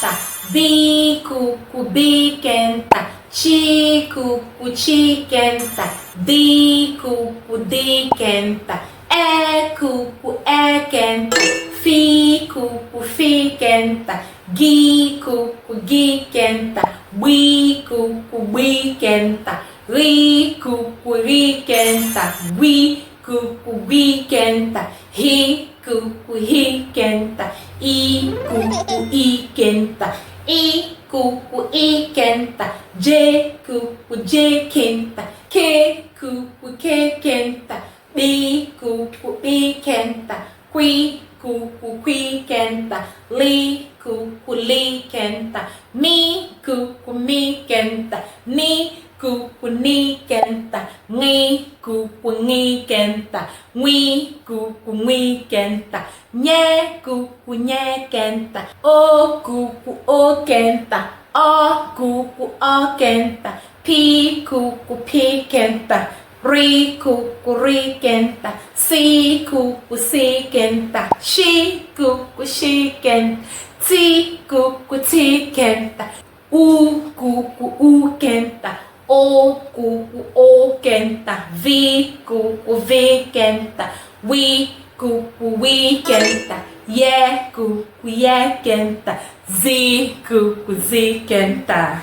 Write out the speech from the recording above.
bikenta, bikuku bikenta, chikuku chikenta, dikuku dikenta, ekuku ekenta, fikuku fikenta, gikuku gikenta, gbikuku gbikenta, rikuku rikenta, gwikuku gwikenta, hikuku hikenta, ikuku ikenta, ikuku ikenta, jekuku jekenta, kekuku kekenta, bikuku bikenta, kwikuku kwikenta, likuku likenta, mikuku mikenta, nikuku nikenta, ngikuku ngikenta, ngikuku ngikenta, nyekuku nyekenta, okuku okenta, okuku okenta, pikuku pikenta, rikuku rikenta, sikuku sikenta, shikuku shikenta, tikuku tikenta, ukuku ukenta, okuku okenta, vikuku vikenta, wikuku wikenta, yekuku yekenta, zikuku zikenta.